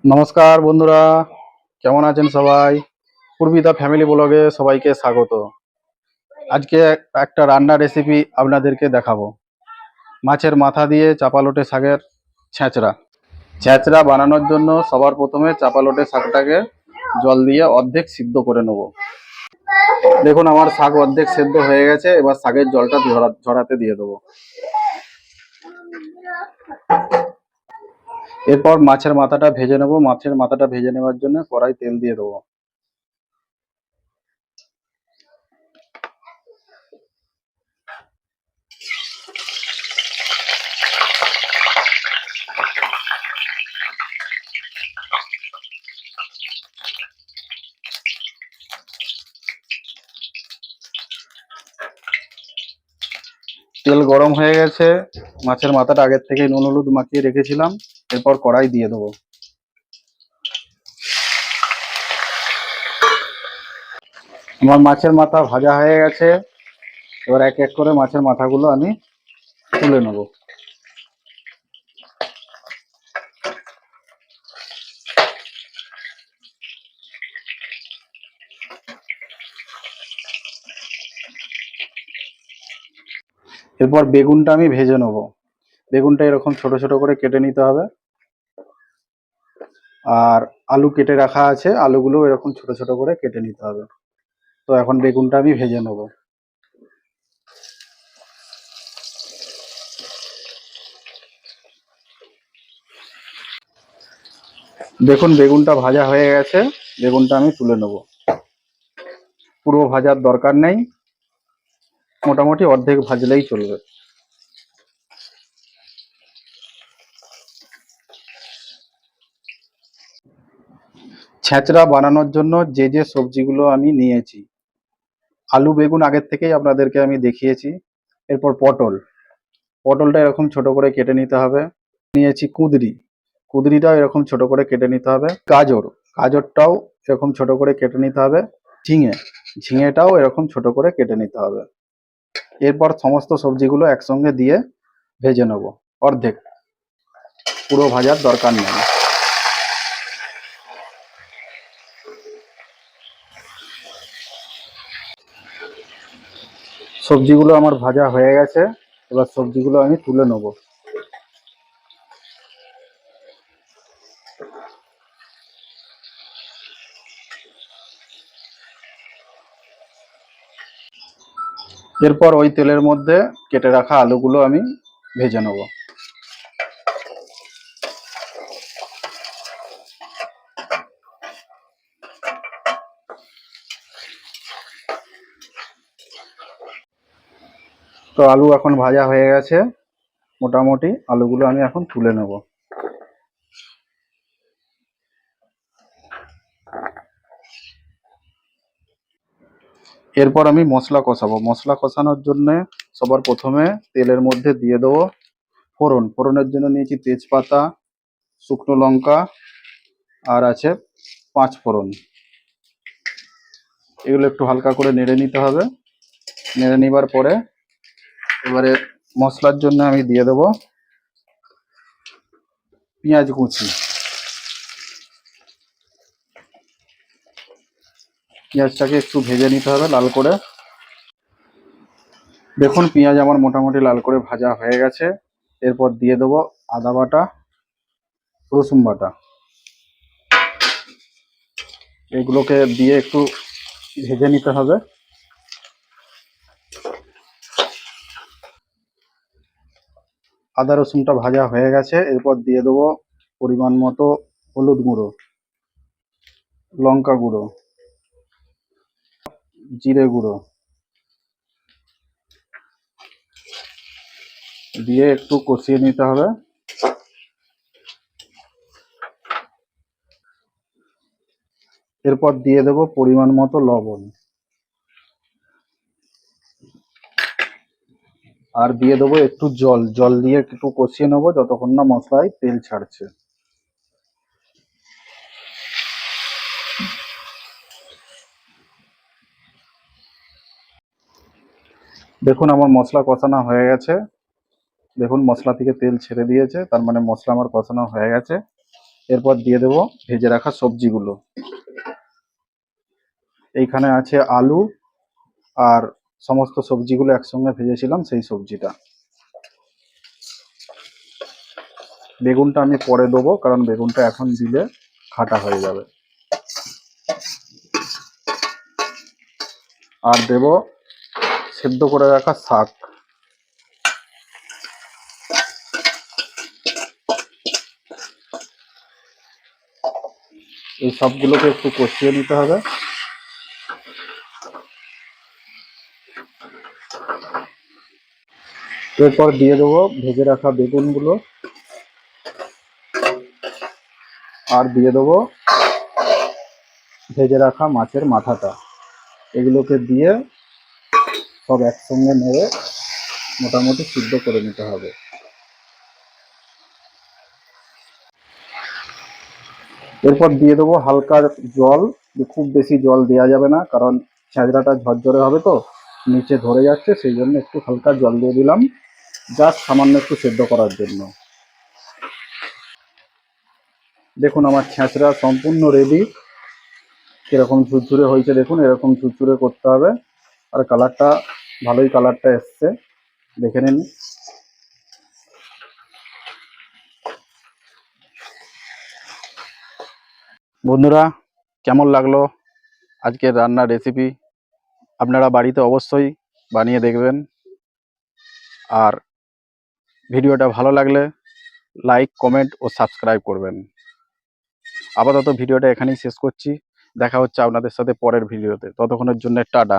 নমস্কার বন্ধুরা, কেমন আছেন সবাই? পূর্বিতা ফ্যামিলি ব্লগে সবাইকে স্বাগত। আজকে একটা রান্না রেসিপি আপনাদেরকে দেখাবো। মাছের মাথা দিয়ে চাপালোটে শাকের ছেঁচড়া। ছেঁচড়া বানানোর জন্য সবার প্রথমে চাপালোটে শাকটাকে জল দিয়ে অর্ধেক সিদ্ধ করে নেব। দেখুন আমার শাক অর্ধেক সেদ্ধ হয়ে গেছে, এবার শাকের জলটা ঝরাতে দিয়ে দেবো। এরপর মাছের মাথাটা ভেজে নেব। মাছের মাথাটা ভেজে নেওয়ার জন্য কড়াই তেল দিয়ে দেবো। তেল গরম হয়ে গেছে, মাছের মাথাটা আগের থেকে নুন হলুদ মাখিয়ে রেখেছিলাম। এরপর কড়াই দিয়ে দেবো। আমার মাছের মাথা ভাজা হয়ে গেছে, এবার এক এক করে মাছের মাথাগুলো আমি তুলে নেব। এরপর বেগুনটা আমি ভেজে নেব। বেগুনটা এরকম ছোট ছোট করে কেটে নিতে হবে। আর আলু কেটে রাখা আছে, আলুগুলো এরকম ছোট ছোট করে কেটে নিতে হবে। তো এখন বেগুনটা আমি ভেজে নেব। দেখুন বেগুনটা ভাজা হয়ে গেছে, বেগুনটা আমি তুলে নেব। পুরো ভাজার দরকার নেই, মোটামুটি অর্ধেক ভাজলেই চলবে। ছেঁচড়া বানানোর জন্য যে যে সবজিগুলো আমি নিয়েছি, আলু বেগুন আগের থেকেই আপনাদেরকে আমি দেখিয়েছি। এরপর পটলটা এরকম ছোট করে কেটে নিতে হবে। নিয়েছি কুঁদরিটাও এরকম ছোট করে কেটে নিতে হবে। গাজরটাও এরকম ছোট করে কেটে নিতে হবে। ঝিঙেটাও এরকম ছোট করে কেটে নিতে হবে। এরপর সমস্ত সবজিগুলো একসঙ্গে দিয়ে ভেজে নেব অর্ধেক, পুরো ভাজার দরকার নেই। সবজিগুলো আমার ভাজা হয়ে গেছে, এবার সবজিগুলো আমি তুলে নেব। এরপর ওই তেলের মধ্যে কেটে রাখা আলুগুলো আমি ভেজে নেব। তো আলু এখন ভাজা হয়ে গেছে, মোটামুটি আলুগুলো আমি এখন তুলে নেব। এরপর আমি মশলা কষাবো। মশলা কষানোর জন্য সবার প্রথমে তেলের মধ্যে দিয়ে দেবো ফোড়নের জন্য নিয়েছি তেজপাতা, শুকনো লঙ্কা, আর আছে 5 ফোড়ন। এগুলো একটু হালকা করে নেড়ে নিতে হবে। নেড়ে নেবার পরে এবারে মশলার জন্য আমি দিয়ে দেবো পেঁয়াজ কুচি। পেঁয়াজটাকে একটু ভেজে নিতে হবে লাল করে। দেখুন পেঁয়াজ আমার মোটামুটি লাল করে ভাজা হয়ে গেছে। এরপর দিয়ে দেবো আদা বাটা, রসুন বাটা। এগুলোকে দিয়ে একটু ভেজে নিতে হবে। আদা রসুনটা ভাজা হয়ে গেছে, এরপর দিয়ে দেবো পরিমাণ মতো হলুদ গুঁড়ো, লঙ্কা গুঁড়ো, জিরে গুঁড়ো দিয়ে একটু কষিয়ে নিতে হবে। এরপর দিয়ে দেবো পরিমাণ মতো লবণ, আর দিয়ে দেবো একটু জল দিয়ে একটু কষিয়ে নেবো যতক্ষণ না মশলায় তেল ছাড়ছে। দেখুন আমার মশলা কষানো হয়ে গেছে। দেখুন মশলা থেকে তেল ছেড়ে দিয়েছে, তার মানে মশলা আমার কষানো হয়ে গেছে। এরপর দিয়ে দেব ভেজে রাখা সবজিগুলো। এইখানে আছে আলু আর সমস্ত সবজিগুলো একসঙ্গে ভেজেছিলাম সেই সবজিটা। বেগুনটা আমি পরে দেবো, কারণ বেগুনটা এখন দিলে খাটা হয়ে যাবে। আর দেব সেদ্ধ করে রাখা শাক। এই সবগুলোকে একটু কষিয়ে নিতে হবে। এরপর দিয়ে দেবো ভেজে রাখা বেগুনগুলো, আর দিয়ে দেবো ভেজে রাখা মাছের মাথাটা। এগুলোকে দিয়ে সব একসঙ্গে নেড়ে মোটামুটি সিদ্ধ করে নিতে হবে। এরপর দিয়ে দেবো হালকা জল। খুব বেশি জল দেওয়া যাবে না, কারণ ছ্যাঁচড়াটা ঝরঝরে হবে তো, নিচে ধরে যাচ্ছে, সেই জন্য একটু হালকা জল দিয়ে দিলাম, জাস্ট সামান্য একটু সেদ্ধ করার জন্য। দেখুন আমার ছ্যাঁচড়া সম্পূর্ণ রেডি। কিরকম ঝুরঝুরে হয়েছে দেখুন, এরকম ঝুরঝুরে করতে হবে। আর কালারটা ভালোই কালারটা এসছে, দেখে নিন। বন্ধুরা, কেমন লাগলো আজকের রান্নার রেসিপি? আপনারা বাড়িতে অবশ্যই বানিয়ে দেখবেন। আর ভিডিওটা ভালো লাগলে লাইক, কমেন্ট ও সাবস্ক্রাইব করবেন। আপাতত ভিডিওটা এখানেই শেষ করছি। দেখা হচ্ছে আপনাদের সাথে পরের ভিডিওতে। ততক্ষণের জন্য টাটা।